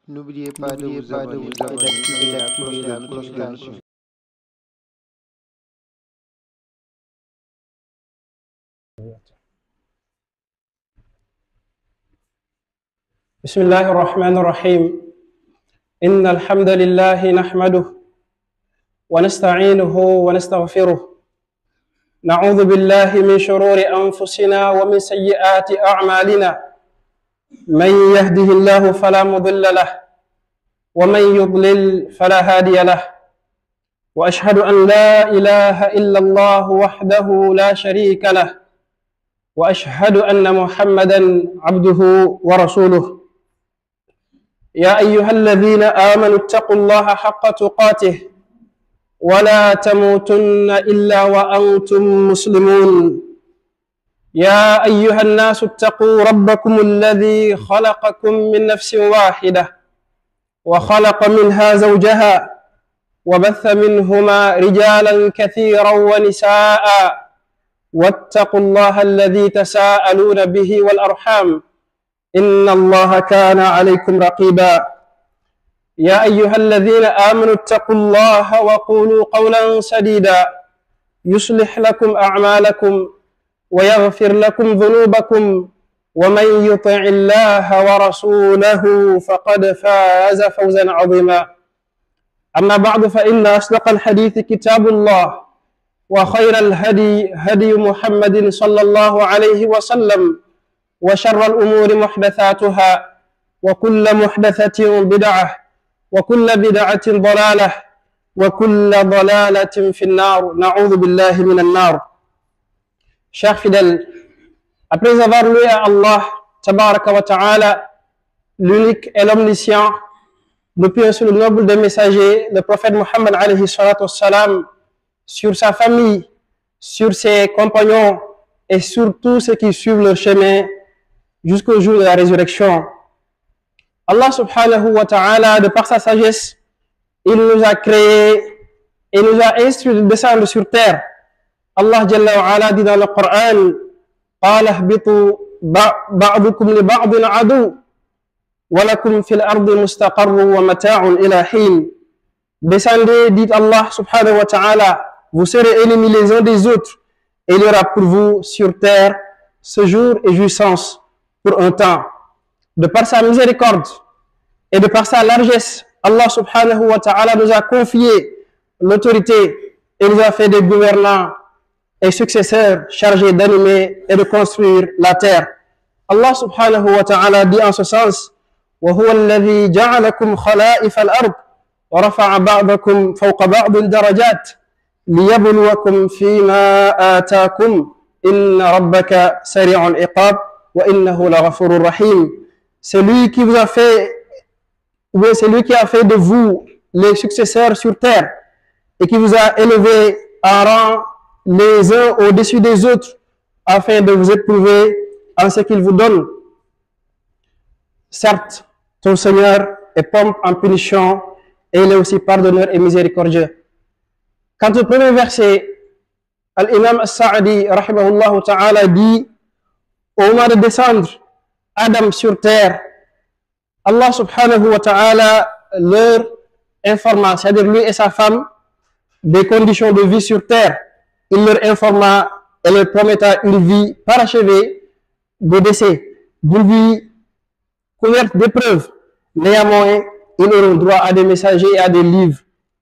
N'oubliez pas de vous abonner et d'activer la cloche de notification. بسم الله الرحمن الرحيم إن الحمد لله نحمده ونستعينه ونستغفره نعوذ بالله من شرور أنفسنا ومن سيئات أعمالنا من يهده الله فلا مضل له ومن يضلل فلا هادي له وأشهد أن لا إله إلا الله وحده لا شريك له وأشهد أن محمدا عبده ورسوله يا أيها الذين آمنوا اتقوا الله حق تقاته ولا تموتن إلا وأنتم مسلمون يا أيها الناس اتقوا ربكم الذي خلقكم من نفس واحدة وخلق منها زوجها وبث منهما رجالا كثيرا ونساء واتقوا الله الذي تساءلون به والأرحام إن الله كان عليكم رقيبا يا أيها الذين آمنوا اتقوا الله وقولوا قولا سديدا يصلح لكم أعمالكم ويغفر لكم ذنوبكم ومن يطع الله ورسوله فقد فاز فوزا عظيما أما بعد فإن أصدق الحديث كتاب الله وخير الهدي هدي محمد صلى الله عليه وسلم وشر الأمور محدثاتها وكل محدثة بدعة وكل بدعة ضلالة وكل ضلالة في النار نعوذ بالله من النار. Chers fidèles, après avoir loué à Allah tabaraka wa ta'ala, l'unique et l'omniscient, nous prions sur le noble des messagers, le prophète Muhammad alayhi salatu wassalam, sur sa famille, sur ses compagnons et sur tous ceux qui suivent leur chemin jusqu'au jour de la résurrection. Allah subhanahu wa ta'ala, de par sa sagesse, il nous a créés et nous a instruits de descendre sur terre. Allah jalla wa ala dit dans le Coran: قال اهبطوا بعضكم لبعض عدو ولكم في الأرض مستقر ومتاع إلى حين. Descendez, dit Allah subhanahu wa ta'ala, vous serez ennemis les uns des autres et il y aura pour vous sur terre séjour et jouissance pour un temps. De par sa miséricorde et de par sa largesse, Allah subhanahu wa ta'ala nous a confié l'autorité et nous a fait des gouvernants et successeurs chargés d'animer et de construire la terre. Allah subhanahu wa ta'ala dit en ce sens: وَهُوَ الَّذِي جَعَلَكُمْ خَلَائِفَ الْأَرْضِ وَرَفَعَ بَعْضَكُمْ فَوْقَ بَعْضٍ دَرَجَاتٍ لِيَبْلُوَكُمْ فِيمَا آتَاكُمْ إِنَّ رَبَّكَ سَرِيعُ الْعِقَابِ وَإِنَّهُ لَغَفُورٌ رَحِيمٌ. C'est lui qui vous a fait, c'est lui qui a fait de vous les successeurs sur terre et qui vous a élevés en rang les uns au-dessus des autres afin de vous éprouver en ce qu'il vous donne. Certes, ton Seigneur est prompt en punition et il est aussi pardonneur et miséricordieux. Quant au premier verset, Al-Imam As-Sa'di rahimahullah ta'ala dit: au moment de descendre Adam sur terre, Allah subhanahu wa ta'ala leur informa, c'est-à-dire lui et sa femme, des conditions de vie sur terre. Il leur informa et leur prometta une vie parachevée de décès, d'une vie couverte d'épreuves. Néanmoins, ils auront droit à des messagers et à des livres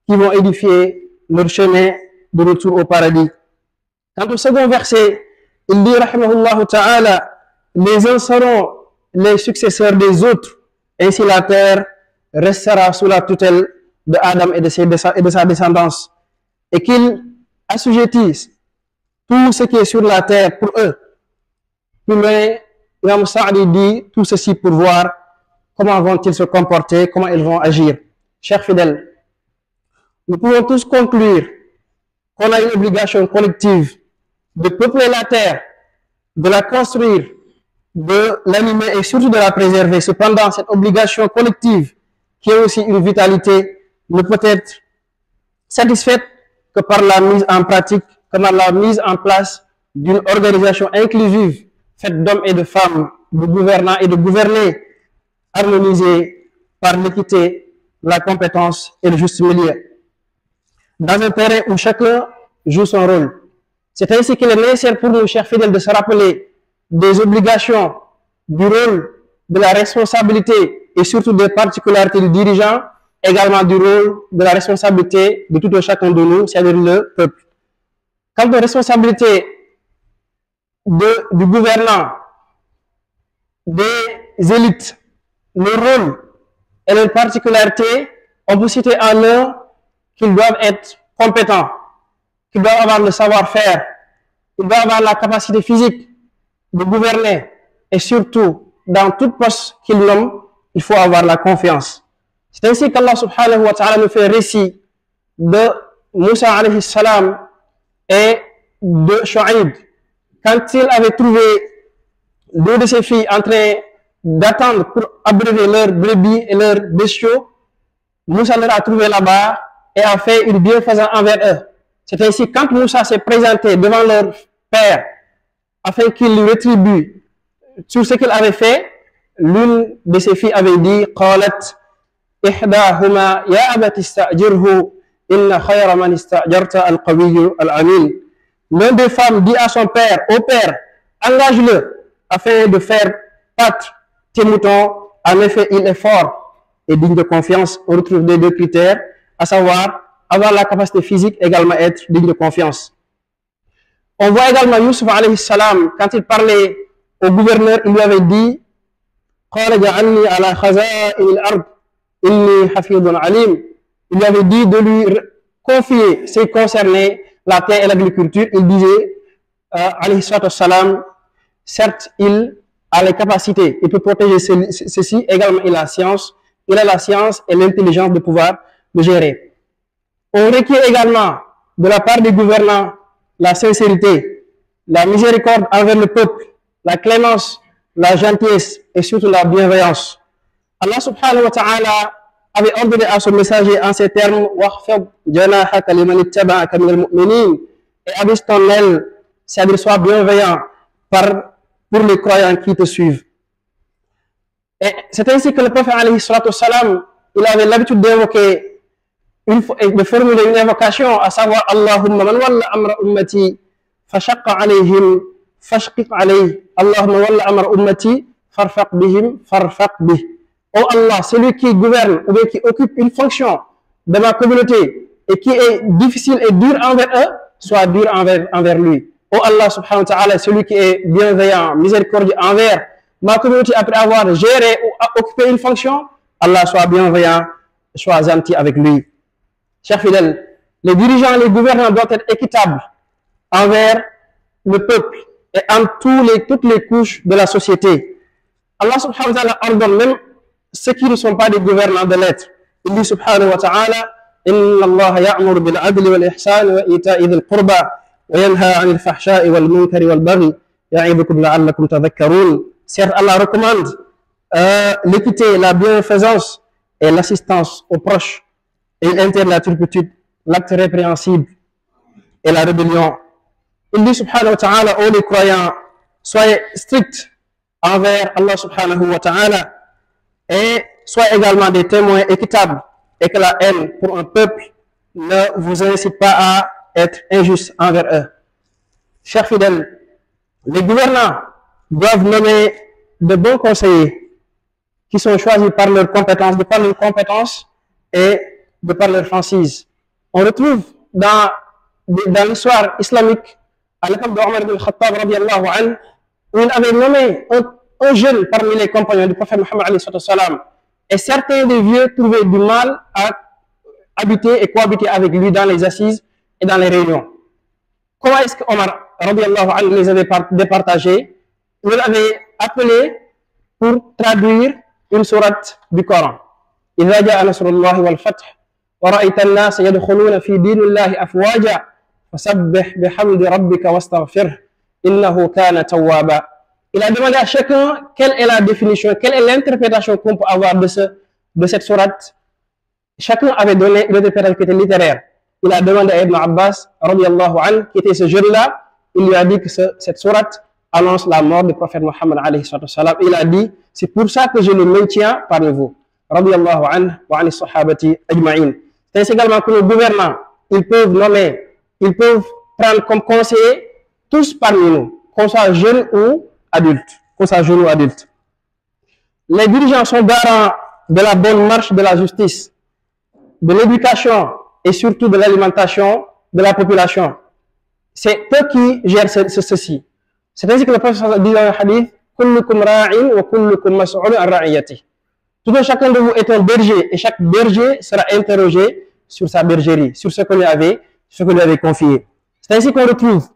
qui vont édifier leur chemin de retour au paradis. Quant au second verset, il dit rahimahullah ta'ala: les uns seront les successeurs des autres, ainsi la terre restera sous la tutelle de Adam et de sa descendance, et qu'ils assujettissent tout ce qui est sur la terre pour eux. Puis Imam Sa'di dit tout ceci pour voir comment vont-ils se comporter, comment ils vont agir. Chers fidèles, nous pouvons tous conclure qu'on a une obligation collective de peupler la terre, de la construire, de l'animer et surtout de la préserver. Cependant, cette obligation collective, qui est aussi une vitalité, ne peut être satisfaite que par la mise en pratique, que par la mise en place d'une organisation inclusive, faite d'hommes et de femmes, de gouvernants et de gouvernés, harmonisés par l'équité, la compétence et le juste milieu. Dans un terrain où chacun joue son rôle. C'est ainsi qu'il est nécessaire pour nous, chers fidèles, de se rappeler des obligations, du rôle, de la responsabilité et surtout des particularités du dirigeant, également du rôle, de la responsabilité de tout un chacun de nous, c'est-à-dire le peuple. Quant aux responsabilités du gouvernant, des élites, le rôle et les particularités, on peut citer en un qu'ils doivent être compétents, qu'ils doivent avoir le savoir-faire, qu'ils doivent avoir la capacité physique de gouverner et surtout, dans tout poste qu'ils nomment, il faut avoir la confiance. C'est ainsi qu'Allah subhanahu wa ta'ala nous fait récit de Moussa alayhi salam et de Shu'aib. Quand il avait trouvé deux de ses filles en train d'attendre pour abreuver leurs brebis et leurs bestiaux, Moussa leur a trouvé là-bas et a fait une bienfaisance envers eux. C'est ainsi quand Moussa s'est présenté devant leur père afin qu'il lui rétribue sur ce qu'il avait fait, l'une de ses filles avait dit قالت إحداهما يا أبت استأجره إن خير من استأجرت القوي الأمين. L'une des femmes dit à son père, au père, engage-le afin de faire paître tes moutons. En effet, il est fort et digne de confiance. On retrouve les deux critères, à savoir avoir la capacité physique, également être digne de confiance. On voit également Youssouf alayhi salam, quand il parlait au gouverneur, il lui avait dit قال جعلني على خزائن الأرض إني حفيظ عليم. Il lui avait dit de lui confier ce qui concernait la terre et l'agriculture. Il disait alayhi salam, certes il a les capacités, il peut protéger ceci, également il a la science et l'intelligence de pouvoir le gérer. On requiert également de la part des gouvernants la sincérité, la miséricorde envers le peuple, la clémence, la gentillesse et surtout la bienveillance. Allah subhanahu wa ta'ala avait ordonné à son messager en ces termes وَخْفِضْ جَنَاحَكَ لِمَنِ اتَّبَعَكَ مِنَ الْمُؤْمِنِينَ, et abaisse ton aile, c'est-à-dire sois bienveillant pour les croyants qui te suivent. Et c'est ainsi que le prophète alayhi salatu wassalam, il avait l'habitude d'invoquer, de formuler une invocation, à savoir Allahumma man walla amra ummati fashaqqa alayhim fashqiq alayh, Allahumma walla amra ummati farfaq bihim farfaq bih. Oh Allah, celui qui gouverne ou bien qui occupe une fonction de ma communauté et qui est difficile et dur envers eux, soit dur envers lui. Oh Allah subhanahu wa ta'ala, celui qui est bienveillant, miséricordieux envers ma communauté après avoir géré ou occupé une fonction, Allah soit bienveillant, soit gentil avec lui. Chers fidèles, les dirigeants, les gouvernants doivent être équitables envers le peuple et en toutes les couches de la société. Allah subhanahu wa ta'ala ordonne même ceux qui ne sont pas des gouvernants de l'être. Il dit subhanahu wa ta'ala إن الله يأمر بالعدل والإحسان وإيتاء ذي القربى وينهى عن الفحشاء والمنكر والبغي يعظكم لعلكم تذكرون. Certes, Allah recommande l'équité, la bienfaisance et l'assistance aux proches, et il interdit la turpitude, l'acte répréhensible et la rébellion. Il dit subhanahu wa ta'ala, ô les croyants, soyez stricts envers Allah subhanahu wa ta'ala et soyez également des témoins équitables, et que la haine pour un peuple ne vous incite pas à être injuste envers eux. Chers fidèles, les gouvernants doivent nommer de bons conseillers qui sont choisis par leurs compétences, de par leurs compétences et de par leur franchise. On retrouve dans l'histoire islamique, à l'époque d'Omar ibn al-Khattab radiallahu anhu, où il avait nommé un jeune parmi les compagnons du prophète Mohammed alayhi salam. Et certains des vieux trouvaient du mal à habiter et cohabiter avec lui dans les assises et dans les réunions. Comment est-ce que Omar radiallahu anhu les avait départagés? Il l'avait appelé pour traduire une sourate du Coran. إذا جاء نصر الله والفتح ورأيت الناس يدخلون في دين الله أفواجا فسبح بحمد ربك واستغفره إنه كان توابا. Il a demandé à chacun quelle est la définition, quelle est l'interprétation qu'on peut avoir de cette sourate. Chacun avait donné une interprétation qui était littéraire. Il a demandé à Ibn Abbas, radiallahu anhu, qui était ce jeune-là, il lui a dit que cette sourate annonce la mort du prophète Mohammed alayhi salam. Il a dit, c'est pour ça que je le maintiens parmi vous. radiyallahu anhu wa ani sahabati ajma'in. C'est également que nos gouvernants, ils peuvent nommer, ils peuvent prendre comme conseiller tous parmi nous, qu'on soit jeunes ou adultes. Les dirigeants sont garants de la bonne marche de la justice, de l'éducation et surtout de l'alimentation de la population. C'est eux qui gèrent ceci. C'est ainsi que le prophète dit dans le hadith, kullukum ra'in wa kullukum mas'ulun an ra'iyati. Tout un chacun de vous est un berger et chaque berger sera interrogé sur sa bergerie, sur ce que lui avait confié. C'est ainsi qu'on retrouve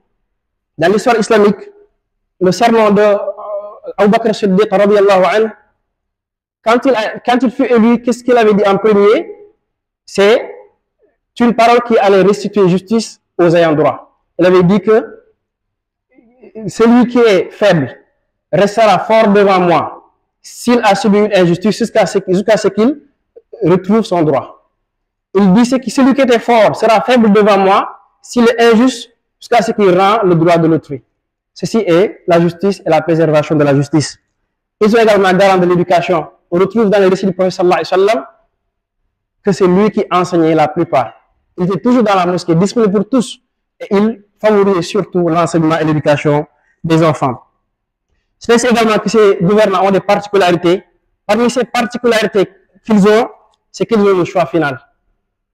dans l'histoire islamique le sermon de Abu Bakr as-Siddiq radiyallahu anhu. Quand il fut élu, qu'est-ce qu'il avait dit en premier? C'est une parole qui allait restituer justice aux ayants droit. Il avait dit que celui qui est faible restera fort devant moi s'il a subi une injustice jusqu'à ce qu'il retrouve son droit. Il dit que celui qui était fort sera faible devant moi s'il est injuste jusqu'à ce qu'il rend le droit de l'autrui. Ceci est la justice et la préservation de la justice. Ils sont également garants de l'éducation. On retrouve dans les récits du prophète sallallahu alayhi wa sallam que c'est lui qui enseignait la plupart. Il était toujours dans la mosquée, disponible pour tous, et il favorisait surtout l'enseignement et l'éducation des enfants. C'est également que ces gouvernants ont des particularités. Parmi ces particularités qu'ils ont, c'est qu'ils ont le choix final.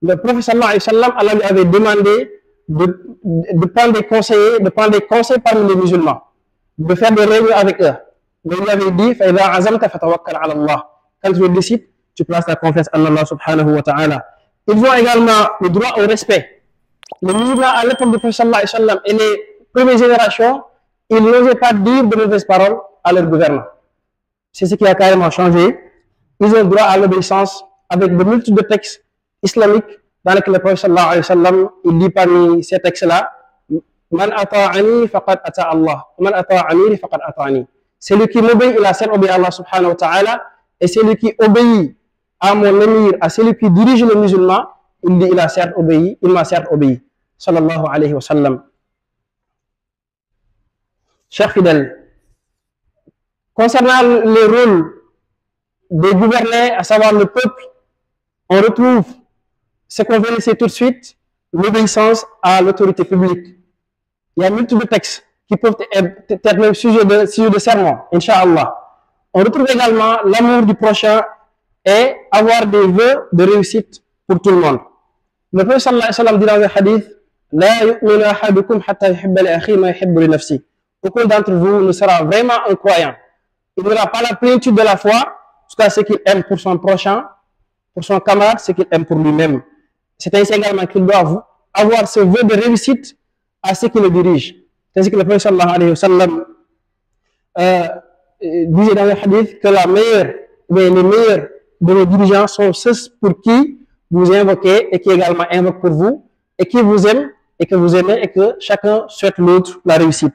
Le prophète sallallahu alayhi wa sallam, Allah lui avait demandé de prendre des conseils parmi les musulmans, de faire des réunions avec eux. Mais il avait dit, فَإِذَا عَزَمْتَ فَتَوَكَّلْ عَلَى اللَّهِ. Quand tu décides, tu places ta confiance en Allah subhanahu wa ta'ala. Ils ont également le droit au respect. Les musulmans à l'époque du prophète sallallahu alayhi wa sallam et les premières générations, ils n'osaient pas dire de mauvaises paroles à leurs gouvernants. C'est ce qui a carrément changé. Ils ont droit à l'obéissance avec de multiples textes islamiques dans lesquels le prophète sallallahu alayhi wa sallam, il dit parmi ces textes-là, Man ata'ani faqad ata Allah, man ata'ani faqad ata'ani. Celui qui m'obéit, il a certes obéi à Allah subhanahu wa ta'ala, et celui qui obéit à mon émir, à celui qui dirige les musulmans, il dit, il m'a certes obéi. Sallallahu alayhi wa sallam. Chers fidèles, concernant les rôles des gouvernés, à savoir le peuple, on retrouve ce qu'on vient laisser tout de suite, l'obéissance à l'autorité publique. Il y a multiples textes qui peuvent être même sujet de sermon, Inch'Allah. On retrouve également l'amour du prochain et avoir des vœux de réussite pour tout le monde. Le prophète sallallahu alayhi wa sallam dit dans le hadith, La yu'minu ahadukum hatta yuhibba li akhihi ma yuhibbu li nafsi. Aucun d'entre vous ne sera vraiment un croyant. Il n'aura pas la plénitude de la foi jusqu'à ce qu'il aime pour son prochain, pour son camarade, ce qu'il aime pour lui-même. C'est ainsi également qu'il doit avoir ce vœu de réussite à ceux qui le dirigent. C'est ainsi que le prophète sallallahu alayhi wa sallam disait dans le hadith que les meilleurs de nos dirigeants sont ceux pour qui vous invoquez et qui également invoquent pour vous et qui vous aiment et que vous aimez et que chacun souhaite l'autre la réussite.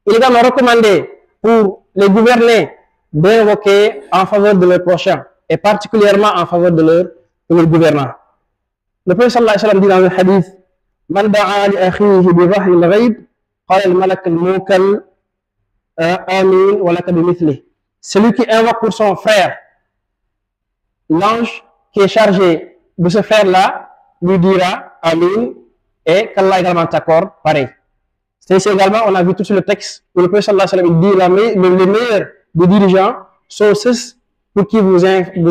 Il est également recommandé pour les gouvernés d'invoquer en faveur de leurs prochains et particulièrement en faveur de leurs gouvernants. Le prophète sallallahu alayhi wa sallam dit dans le hadith Man da'a li akhihi bi dhahri al-ghayb qala al-malak al-mukkal amin wa laka bimithli. Celui qui invoque pour son frère, l'ange qui est chargé de ce frère-là lui dira amin et qu'Allah également t'accorde pareil. C'est également, on a vu tout sur le texte où le prophète sallallahu alayhi wa sallam dit les meilleurs des dirigeants sont ceux pour qui vous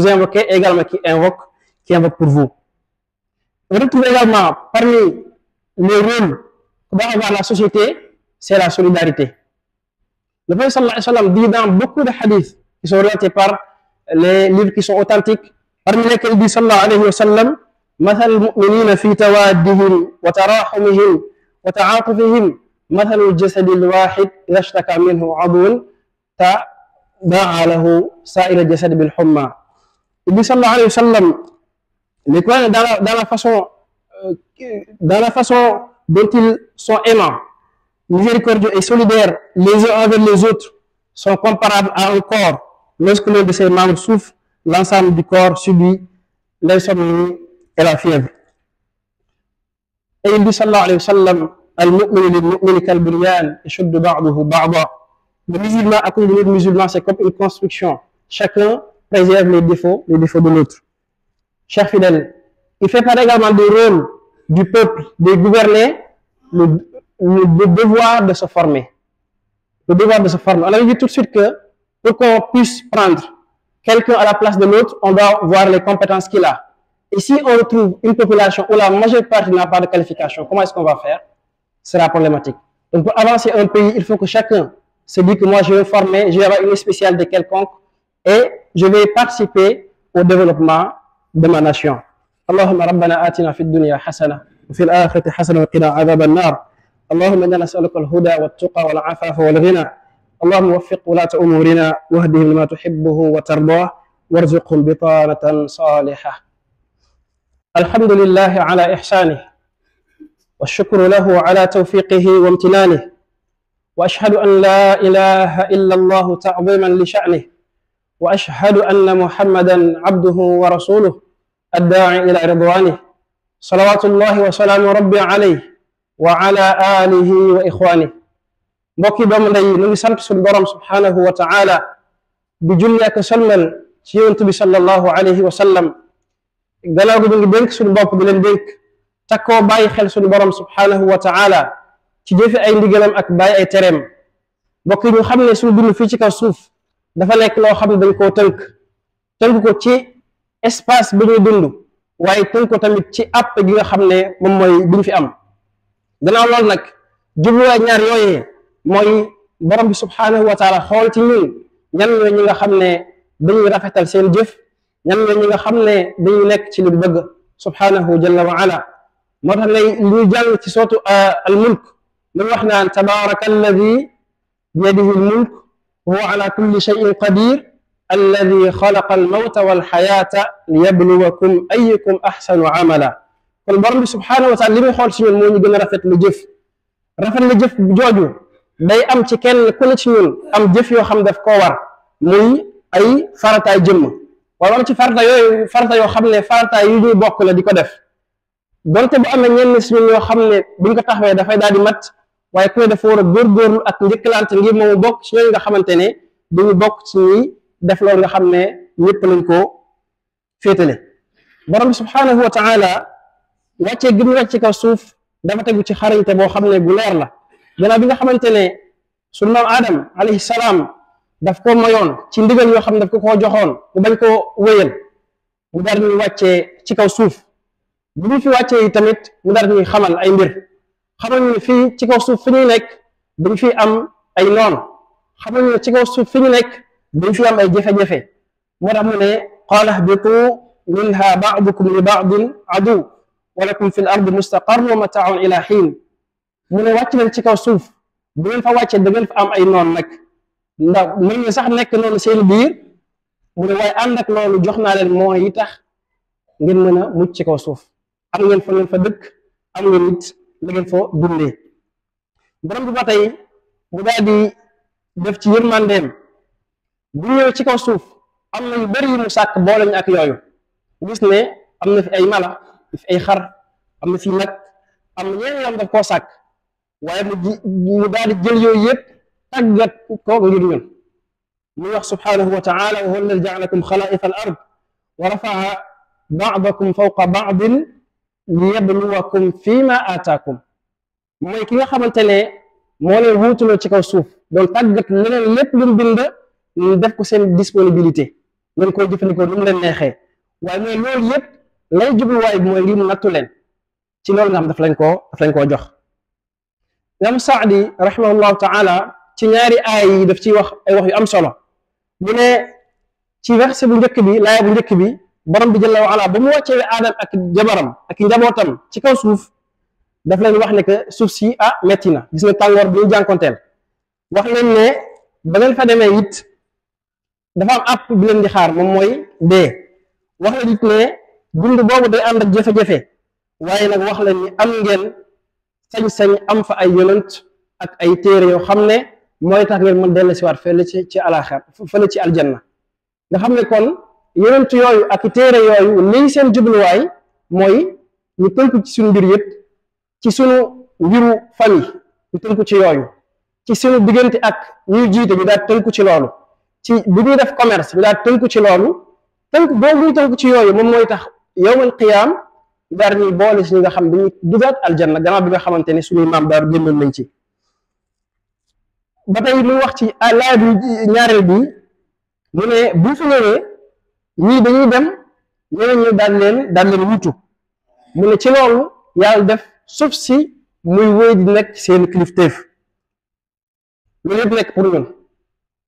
invoquez et également qui invoquent pour vous. On retrouve également parmi les rôles que doit avoir la société, c'est la solidarité. Le prophète sallallahu alayhi wa sallam dit dans beaucoup de hadiths qui sont relatés par les livres qui sont authentiques, parmi lesquels il dit sallallahu alayhi wa sallam مثل المؤمنين في توادهم وتراحمهم وتعاطفهم مثل الجسد الواحد إذا اشتكى منه عضو تداعى له سائر الجسد بالحمى. Il dit sallallahu alayhi wa sallam, les croyants dans la façon dont ils sont aimants, miséricordieux et solidaires les uns envers les autres sont comparables à un corps. Lorsque l'un de ses membres souffre, l'ensemble du corps subit l'insomnie et la fièvre. Et il dit sallallahu alayhi wa sallam, al-mu'minu lil-mu'mini kal-bunyan yashuddu ba'duhu ba'da. Le musulman à cause de l'autre musulman, c'est comme une construction. Chacun préserve les défauts de l'autre. Chers fidèles, il fait part également du rôle du peuple, des gouvernés, le devoir de se former. Le devoir de se former. On avait dit tout de suite que pour qu'on puisse prendre quelqu'un à la place de l'autre, on doit voir les compétences qu'il a. Et si on retrouve une population où la majeure partie n'a pas de qualification, comment est-ce qu'on va faire? Ce sera problématique. Donc pour avancer un pays, il faut que chacun se dise que moi je vais me former, je vais avoir une spécialité quelconque et je vais participer au développement de ma nation. Allahumma rabbana atina fid dunya hasana wa fil akhirati hasana wa qina adhaban nar. Allahumma inna nas'aluka al-huda wat-tuqa wal-'afafa wal-ghina. اللهم وفق ولاة أمورنا واهدهم لما تحبه وترضاه وارزقهم بطانة صالحة. الحمد لله على إحسانه والشكر له على توفيقه وامتنانه وأشهد أن لا إله إلا الله تعظيما لشأنه وأشهد أن محمدا عبده ورسوله الداعي إلى رضوانه صلوات الله وسلام ربي عليه وعلى آله وإخوانه. mbokki doomu ndey ñu ngi sant suñu borom subhanahu wa ta'ala bi julli ak salmal ci yonent bi sallallahu alayhi wa sallam. gannaaw gi ñu ngi dénk suñu bopp di leen dénk takkoo bàyyi xel suñu borom subhanahu wa ta'ala ci jëfe ay ndigalam ak bàyyi ay tereem. mbokk yi ñu xam ne suñu dund fii ci kaw suuf dafa nekk loo xam ne dañ koo tënk ko ci espace bi ñuy dund waaye tënk ko tamit ci àpp gi nga xam ne moom mooy biñ fi am. gannaaw loolu nag jubluwaay ñaar yooyee mooy borom bi subhanahu wa taala xool ci ñun ñan ñooy ñi nga xam ne dañuy rafetal seen jëf, ñan ñooy ñi nga xam ne dañuy nekk ci li bëgg subhanahu jalla wa ala. moo tax ne ñu jàng ci sootu al mulk lu wax naan tabaraka alladi biyadihi al mulk wa huwa ala kulli shay'in qadir alladi xalaqa al mawta wal xayata liyabluwakum ayyukum ahsanu amala. kon borom bi subhanahu wa taala li muy xool ci ñun moo ñu gën a rafet lu jëf jooju day am ci kenn ku ne ci ñun am jëf yoo xam daf koo war muy ay farataay jëmm wala am ci farata yoo xam ne farataay yu ñuy bokk la di ko def donte bu amee ñenn si ñun yoo xam ne buñ ko taxawee dafay daal di mat waaye ku ne dafa war a góorgóorlu ak njëkkalante ngir moomu bokk ci ñooñu nga xamante ne dañu bokk ci ñuy def loolu nga xam ne ñëpp lañ ko féetale. borom bi subhanahu wa taala wàccee gi mu wàcc ci kaw suuf dafa tegu ci xarañte boo xam ne gu leer la. gannaaw bi nga xamante ne sunu maam Adam alayhi salaam daf ko mayoon ci ndigal yoo xam ne daf ko koo joxoon mu bañ koo wéyal mu daal ñuy wàccee ci kaw suuf bu ñu fi wàccee yi tamit mu daal ñuy xamal ay mbir xamal ñu fii ci kaw suuf fi ñuy nekk dañ fi am ay noon xamal ñu ci kaw suuf fi ñu nekk dañ fi am ay jafe-jafe moo tax mu ne qaala ihbitu minha ba'dukum li ba'din adu wa lakum fi l ardi mustaqarrun wa mata'un ila xiin. mu ne wàcc leen ci kaw suuf bu ngeen fa wàccee da ngeen fa am ay noon nag ndax mën nga sax nekk noonu seen biir mu ne waaye ànd ak loolu jox naa leen moo yi tax ngeen mën a mucc ci kaw suuf am ngeen fa dëkk am ngeen it la ngeen fa dundee. borom bi ba tey mu daal di def ci yërmandeem bu ñëwee ci kaw suuf am na yu bëri yu mu sàkk boole ñu ak yooyu gis ne am na fi ay mala fi ay xar am na fi nag am na ñeneen yoon daf koo sàkk waaye mu daal di jël yooyu yëpp tàggat ko ngir ñun muy wax subhanahu wa taala wa huwa alladi ja'alakum xalaa'ifa al ard wa rafa'a ba'dakum fawqa ba'din liyabluwakum fima aataakum. mooy ki nga xamante ne moo leen wuutuloo ci kaw suuf doon tàggat leneen lépp lu mu bind ñu def ko seen disponibilité ngeen koy jëfandikoo lu mu leen neexee waaye mooy loolu yëpp lay jubluwaay bi mooy ngir mu nattu leen ci loolu nga xam daf lañ koo jox. Imam Saadi rahimahullahu taala ci ñaari aay yi daf ciy wax ay wax yu am solo mu ne ci verset bu njëkk bi laaya bu njëkk bi borom bi jalla wa ala ba mu wàccee Aadam ak jabaram ak njabootam ci kaw suuf daf leen wax ne que suuf si metti na gis nga tàngoor bi ñu jànkonteel wax leen ne ba ngeen fa demee it dafa am àpp bi leen di xaar moom mooy dee wax leen it ne dund boobu day ànd ak jafe-jafe waaye nag wax leen ni am ngeen sañ-sañ am fa ay yonent ak ay téere yoo xam ne mooy tax ngeen mën dellu si waat fële ci alaxir fële ci aljanna nga xam ne kon yonent yooyu ak téere yooyu lii seen jubluwaay mooy ñu tënku ci suñu mbir yëpp ci suñu mbiru famille ñu tënku ci yooyu ci suñu diggante ak ñuy jiite ñu daal tënku ci loolu ci bi ñuy def commerce ñu daal tënku ci loolu tënk boobu ñu tënku ci yooyu moom mooy tax yawmal qiyaam daal ñuy boole si ñi nga xam dañuy dugaat aljanna gannaaw bi nga xamante ne suñuy maam daaru génnoon nañ ci. ba tey muy wax ci laaj bi ñaareel bi mu ne bu fi ñëwee ñii dañuy dem ñeneen ñi daal leen wutu mu ne ci loolu yàlla def suuf si muy wéy di nekk seen kilifteef loolu yëpp nekk pour ñun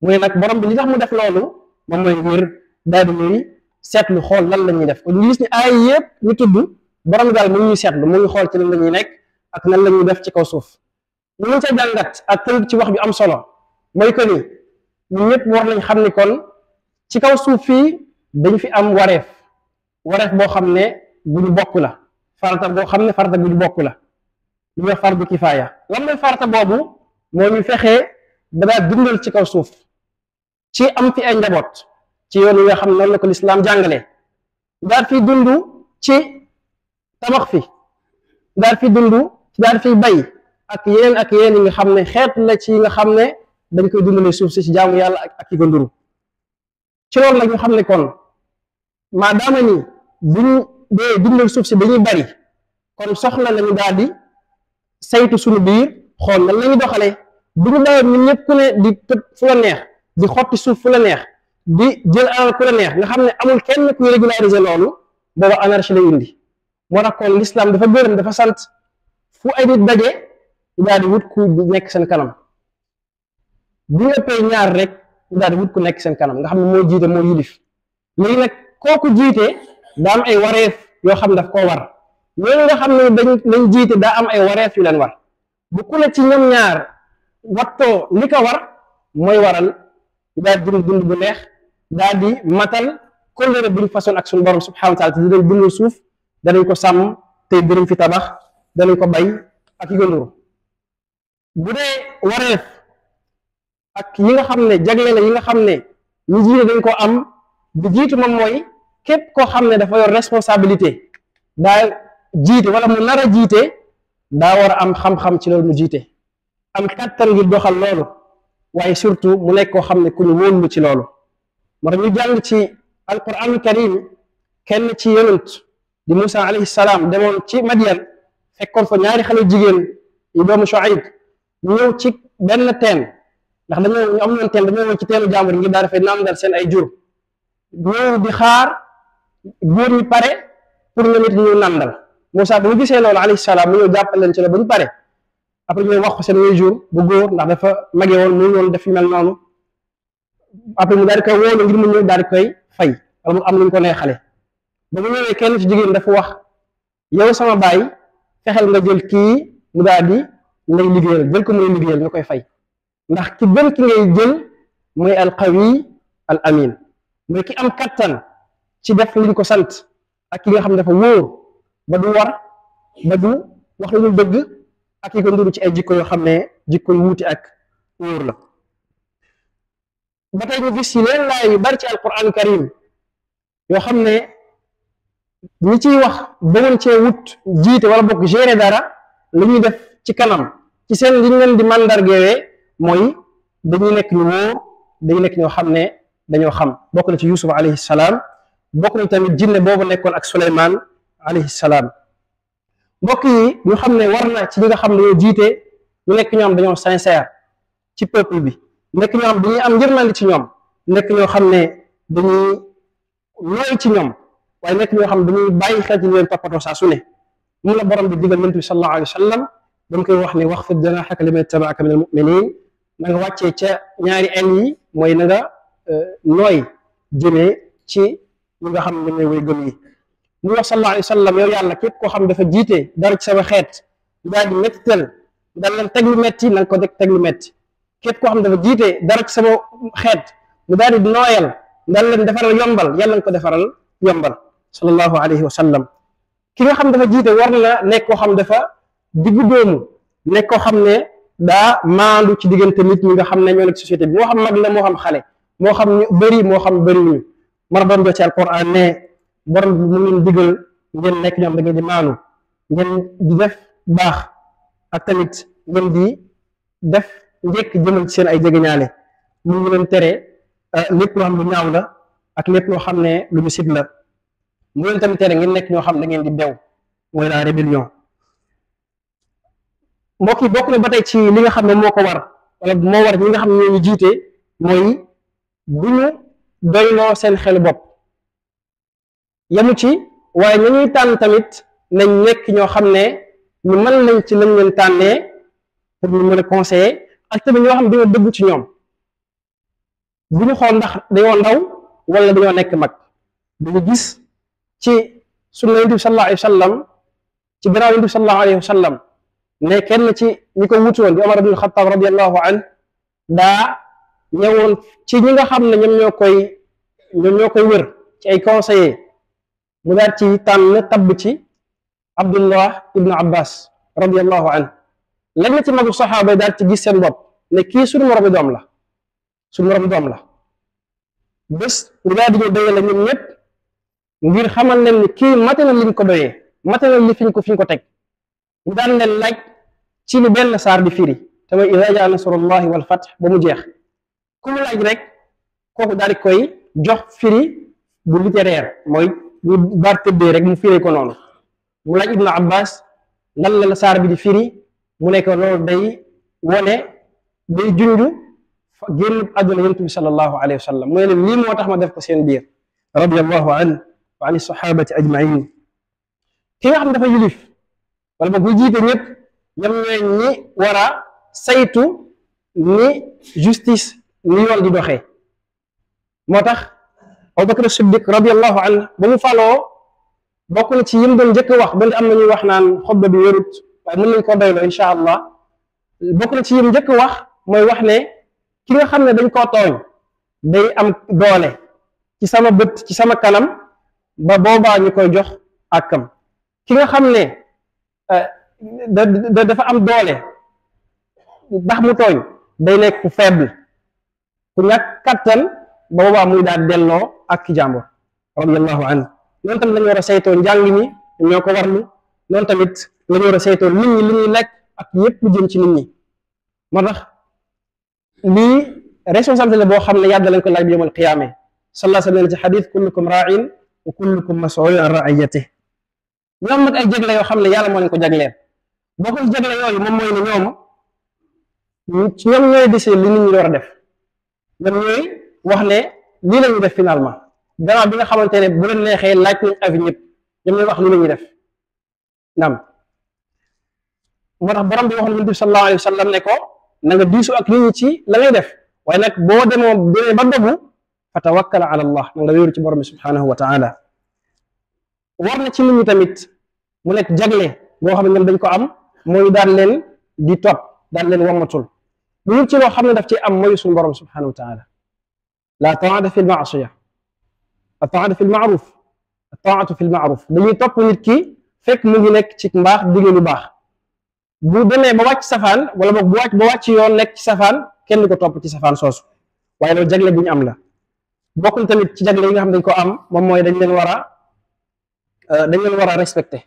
mu ne nag borom bi li tax mu def loolu moom mooy ngir daal di ñuy seetlu xool lan la ñuy def kon ñu gis ni ay yëpp ñu tudd borom bi daal mu ñuy seetlu mu ngi xool ci lan la ñuy nekk ak nan la ñuy def ci kaw suuf. ñu ngi ca jàngat ak tënk ci wax ju am solo mooy que ni ñun ñëpp war nañ xam ni kon ci kaw suuf fii dañ fi am wareef boo xam ne bu ñu bokk la farata boo xam ne farata bu ñu bokk la lu ñuy fardu kifaaya lan mooy farata boobu moo ñu fexee danaa dundal ci kaw suuf ci am fi ay njaboot ci yoon yi nga xam ne noonu la ko lislaam jàngale daal fi dund ci tabax fi daal fi dund daal fi bay ak yeneen yi nga xam ne xeet la ci nga xam ne dañ koy dundalee suuf si ci jaamu yàlla ak yi ko nduru ci loolu nag ñu xam ne kon maadaama ni buñ dee dundal suuf si dañuy bari kon soxla nañu daal di saytu suñu biir xool nan lañu doxalee bu ñu bàyyi ñun ñëpp ku ne di tëb fu la neex di xotti suuf fu la neex di jël alal ku la neex nga xam ne amul kenn kuy régulariser loolu booba anarchie lay indi moo tax kon l'islam dafa gërëm dafa sant fu ay nit daje ñu daal di wut ku nekk seen kanam bu ñu ëppee ñaar rek ñu daal di wut ku nekk seen kanam nga xam ne moo jiite moo yilif léegi nag kooku jiite daa am ay wareef yoo xam ne daf koo war ñooñu nga xam ne dañ jiite daa am ay wareef yu leen war bu ku ne ci ñoom ñaar wattoo li ko war mooy waral daal di dund bu neex daal di matal kóllëre buñ façon ak suñu borom subhanahu wa taala te dinañ dund suuf danañ ko sàmm te dinañ fi tabax danañ ko bay ak yi ko nduru bu dee wareef ak yi nga xam ne jagle la yi nga xam ne ñi jiite dañ ko am bu jiitu moom mooy képp koo xam ne dafa yor responsabilité daa jiite wala mu nar a jiite daa war a am xam-xam ci loolu mu jiite am kattan ngir doxal loolu waaye surtout mu nekk koo xam ne ku ñu wóolu ci loolu moo tax ñu jàng ci alquran karim kenn ci yonent di Musa alayhi salaam demoon ci Madian fekkoon fa ñaari xale jigéen yu doomu Shuayb ñu ñëw ci benn teen ndax dañoo am noon teen dañoo ñëw ci teenu jàmbur ngir daa dafay naam dal seen ay jur ñëw di xaar góor ñi pare pour ñoom it ñu nandal Musa ba mu gisee loolu alayhi salaam mu ñëw jàppal leen ci la ba ñu pare après ñu wax ko seen waajur bu góor ndax dafa mage woon mu woon def yu mel noonu après mu daal di koy wóolu ngir mu ñëw daal di koy fay wala mu am lu ñu ko neexale ba mu ñëwee kenn ci jigéen dafa wax yow sama baay fexeel nga jël kii mu daal di lay liggéeyal jël ko mu lay liggéeyal nga koy fay ndax ki gën ki ngay jël mooy al qawi al amin mooy ki am kattan ci def liñ ko sant ak ki nga xam ne dafa wóor ba du war ba du wax lu dul dëgg ak yi ko nduru ci ay jikko yoo xam ne jikko yu wuute ak wóor la ba tey ñu gis ci leen laay yu bari ci alquran karim yoo xam ne ñi ciy wax bëggoon cee wut jiite wala bokk gérer dara li ñuy def ci kanam ci seen li ñu leen di mandargeewee mooy dañuy nekk ñu wóor dañuy nekk ñoo xam ne dañoo xam bokk na ci Yusuf alayhi salaam bokk na tamit jinne boobu nekkoon ak Suleymaan alayhi salaam mbokk yi ñu xam ne war na ci ñi nga xam ne ñoo jiite ñu nekk ñoo xam dañoo sincère ci peuple bi nekk ñoo xam dañuy am yërmande ci ñoom nekk ñoo xam ne dañuy nooy ci ñoom waaye nekk ñoo xam ne dañuy bàyyi xel ci leen toppatoo saa su ne mu la borom bi digal yonent bi sallallahu alayhi wa sallam dañ koy wax ne waxfid janaahaka liman ittabaaka min al-mu'minin na nga wàccee ca ñaari el yi mooy na nga nooy jëmee ci ñi nga xam ne ñooy way gëm yi mu wax sallallahu alayhi wa sallam yow yàlla képp koo xam dafa jiite dara ci sama xeet daal di mettital daal leen teg lu metti na nga ko teg lu metti képp koo xam dafa jiite dara ci sama xeet mu daal di nooyal daal leen defaral yombal yàlla nga ko defaral yombal sallallahu alayhi wa sallam ki nga xam dafa jiite war na nekk koo xam dafa diggu doomu nekk koo xam ne daa maandu ci diggante nit ñi nga xam ne ñoo nekk société bi moo xam mag la moo xam xale moo xam ñu bëri moo xam bëri wuñu mar doon jox ci alquran ne borom bi mu ngeen digal ngeen nekk ñoom da ngeen di maandu ngeen di def baax ak tamit ngeen di def njëkk jëmal ci seen ay jegeñaale mu ngi leen tere lépp loo xam lu ñaaw la ak lépp loo xam ne lu ñu sib la mu leen tamit tere ngeen nekk ñoo xam da ngeen di bew mooy la rébellion mbokk yi bokk na ba tey ci li nga xam ne moo ko war wala moo war ñi nga xam ne ñoo ñu jiite mooy bu ñu doyloo seen xelu bopp yamu ci waaye ñu ñuy tànn tamit nañ nekk ñoo xam ne ñu mën nañ ci lañ leen tànnee pour ñu mën a conseiller ak tamit ñoo xam ne dañoo dëgg ci ñoom bu ñu xool ndax dañoo ndaw wala dañoo nekk mag dañu gis ci sunna yonent bi sallallahu alayhi wa sallam ci gannaaw yonent bi sallallahu alayhi wa sallam ne kenn ci ñi ko wutu woon di Omar ibn Khattab radiyallahu an daa ñëwoon ci ñi nga xam ne ñoom ñoo koy wër ci ay conseillers mu daal ci tànn tabb ci Abdullah ibn Abbas radiyallahu an léegi na ci magu saxaaba yi daal ci gis seen bopp ne kii suñu moromi doom la bés ñu daal di ñu doyee la ñoom ñëpp ngir xamal leen ni kii mate na liñ ko doyee mate na li fiñ ko teg mu daan leen laaj ci lu benn saar di firi te mooy idaa jaa nasrullahi wal fath ba mu jeex ku mu laaj rek kooku daal di koy jox firi bu littéraire mooy bu baat tëddee rek mu firi ko noonu mu laaj Ibnu Abbas lan la saar bi di firi mu nekk loolu day wone day junju génn àdduna yonent bi sallallahu alayhi wa sallam mu ne leen lii moo tax ma def ko seen biir radiyallahu anhu wa an sahabati ajmain ki nga xam ne dafa yilif wala boog ñu jiite ñëpp ñoom ñooy ñi war a saytu ni justice ni yoon di doxee moo tax Abubakar Siddiq radiyallahu anhu ba mu faloo bokk na ci yim doon njëkk wax ba am na ñuy wax naan xutba bi wérut waaye mën nañ ko doyloo incha allah bokk na ci yim njëkk wax mooy wax ne ki nga xam ne dañ koo tooñ day am doole ci sama bët ci sama kanam ba boobaa ñu koy jox àkkam ki nga xam ne dafa am doole ndax mu tooñ day nekk ku faible ku ñàkk kattan ba boobaa muy daal delloo ak ki jàmbur radiyallahu anhu noonu tamit lañu war a saytoo njàng mi ñoo ko warlu noonu tamit lañu war a saytoo nit ñi li ñuy lekk ak yépp lu jëm ci nit ñi moo tax lii responsabilité la boo xam ne yàlla lañ ko laaj bi yawmal qiyaama sallallahu alayhi wa sallam ci xadis kullukum raa'in wa kullukum mas'uulun an ra'iyyatihi ñoom nag ay jagle yoo xam ne yàlla moo leen ko jagleel boo ko jagle yooyu moom mooy ne ñoom ñooy décider li nit ñi war a def ñoom ñooy wax ne lii la ñuy def finalement gannaaw bi nga xamante ne bu leen neexee laaj nañ avis ñëpp ñoom ñooy wax lii la ñuy def naam moo tax borom bi waxoon Yonent bi sallallahu alayhi wa sallam ne ko na nga diisu ak nit ñi ci la ngay def waaye nag boo demee ba dogu fa tawakkal ala allah na nga wéeru ci borom bi subhanahu wa taala war na ci nit ñi tamit mu nekk jagle boo xam ne ñoom dañ ko am mooy daan leen di topp daan leen wammatul lu ñu ci loo xam ne daf ci am mooy suñu borom subhanahu wa taala la taata fi lmaasiya ataata fi lmaaruf ataatu fi lmaaruf dañuy topp nit ki fekk mu ngi nekk ci mbaax digle lu baax bu demee ba wàcc safaan wala boog ba wàcc yoon nekk ci safaan kenn du ko topp ci safaan soosu waaye loolu jagle bu ñu am la bokk na tamit ci jagle yi nga xam dañ ko am moom mooy dañ leen war a respecté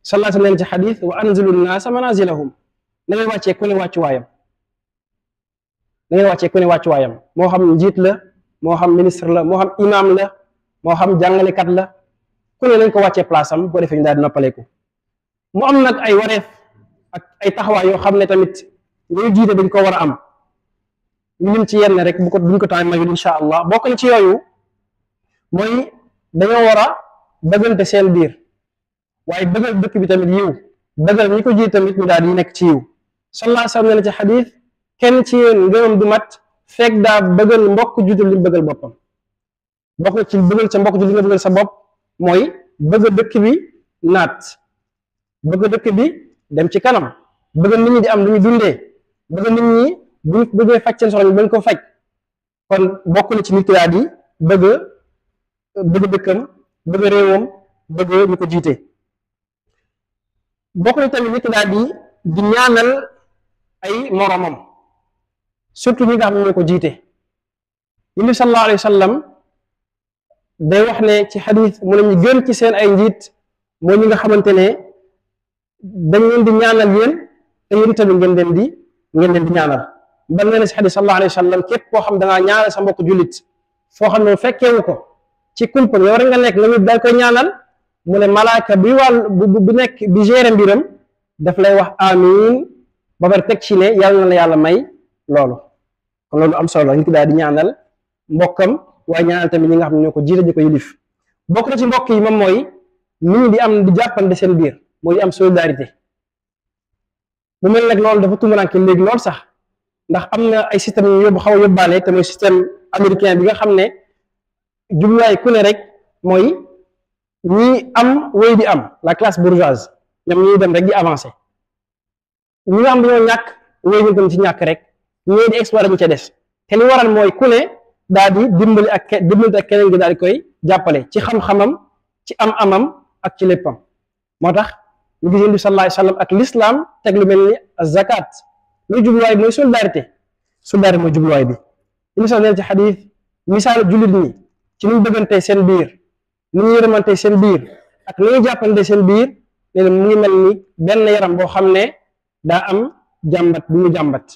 sallallahu alayhi wa sallam ci xadis wa anzilu nnaasa manazilahum na ngeen wàccee ku ne wàccuwaayam moo xam njiit la moo xam ministre la moo xam imam la moo xam jàngalekat la ku ne nañ ko wàccee place am bu ko defee ñu daal di noppaleku mu am nag ay wareef ak ay taxawaay yoo xam ne tamit ñuy jiite dañ ko war a am ñu lim ci yenn rek buñ ko temps mayul insha allah bokk na ci yooyu mooy dañoo war a bëggante seen biir waaye bëggal dëkk bi tamit yiw bëggal ñi ko jiite tamit ñu daal di nekk ci yiw sallallahu alayhi wa sallam ne ci xadis kenn ci yéen ngëmam du mat fekk daa bëggal mbokk juutal li mu bëggal boppam bokk na ci bëggal sa mbokk juutal li nga bëggal sa bopp mooy bëgg dëkk bi naat bëgg dëkk bi dem ci kanam bëgg nit ñi di am lu ñu dundee bëgg nit ñi bu ñu bëggee faj seen soxla ñu bañ ko faj kon bokk na ci nit ki daal di bëgg dëkkam bëgg réewam bëgg ñu ko jiite bokk na tamit nit ki daal di ñaanal ay moromam surtout ñi nga xam ne ñoo ko jiite Yonent bi sallallahu alayhi wa sallam day wax ne ci xadis mu ne ñu gën ci seen ay njiit mooy ñi nga xamante ne dañ leen di ñaanal yéen te yéen tamit ngeen leen di ñaanal bal na ne si xadis sallallahu alayhi wa sallam képp koo xam da ngaa ñaanal sa mbokk jullit foo xam ne fekkeewu ko ci kumpa yow rek nga nekk nga ñu daal koy ñaanal mu ne malaaka bi bu nekk bi géré mbiram daf lay wax amiin ba pare teg ci ne yàlla na la yàlla may loolu kon loolu am solo nit ki daal di ñaanal mbokkam waaye ñaanal tamit ñi nga xam ne ñoo ko jiite di ko yilif bokk na ci mbokk yi moom mooy nit ñi di am di jàppante seen biir mooy di am solidarité bu mel nag loolu dafa tumuraanke léegi lool sax ndax am na ay système yu yóbbu xaw a yóbbaale te mooy système américain bi nga xam ne jubluwaay ku ne rek mooy ñi am wéy di am la classe bourgeoise ñoom ñuy dem rek di avancer ñi nga xam dañoo ñàkk wéy ñu tam ci ñàkk rek ñii di exploiter ñu ca des te li waral mooy ku ne daal di dimbali ak keneen gi daal di koy jàppale ci xam-xamam ci am-amam ak ci léppam moo tax ñu gis Yonent bi sallallahu alayhi wa sallam ak l'islam teg lu mel ni zakat luy jubluwaay bi mooy solidarité mooy jubluwaay bi Yonent bi neen ci xadis misaalu jullit ñi ci nu ñu bëggantee seen biir nu ñu yërëmantee seen biir ak nu ñu jàppante seen biir nee na mu ngi mel ni benn yaram boo xam ne daa am jàmbat bu ñu jàmbat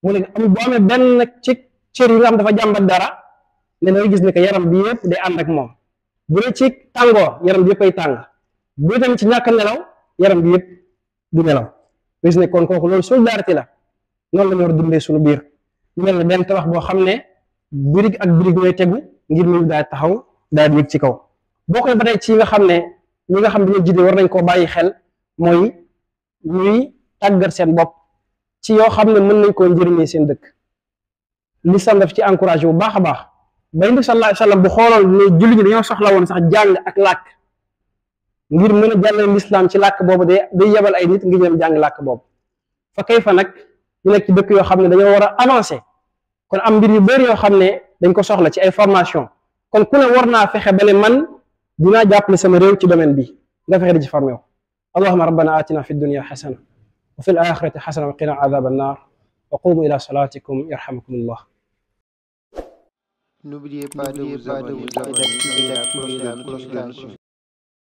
mu ne am bu amee benn ci cër yi nga xam dafa jàmbat dara ne da ngay gis ne que yaram bi yëpp day ànd ak moom bu dee ci tàngoor yaram bi yëpp ay tàng bu dee tamit ci ñàkk nelaw yaram bi yëpp du nelaw gis ne kon kooku loolu solidarité la noonu la ñu war a dundee suñu biir ñu mel ne benn tabax boo xam ne birig ak birig ñooy tegu ngir ñu daal taxaw daal di yëg ci kaw bokk na ba tey ci nga xam ne ñi nga xam ne dañoo jiite war nañ koo bàyyi xel mooy ñuy tàggat seen bopp ci yoo xam ne mën nañ koo njëriñee seen dëkk lislam daf ci encouragé bu baax a baax ba Yonent bi sallallahu alayhi wa sallam bu xooloon ne julli ñi dañoo soxla woon sax jàng ak làkk ngir mën a jàllale l'islam ci làkk boobu day yebal ay nit ngir ñoom jàng làkk boobu fa kay fa nag ñu nekk ci dëkk yoo xam ne dañoo war a avancer kon am mbir yu bëri yoo xam ne dañ ko soxla ci ay formation kon ku ne war naa fexe ba ne man dinaa jàppale sama réew ci domaine bi nga fexe di ci formé wu allahumma rabbana atina fi dunya xasana wa fi l axirati xasana wa qina adaba annar wa qumu ila salatikum yarhamukumullah. N'oubliez pas de vous abonner et d'activer la cloche de notification.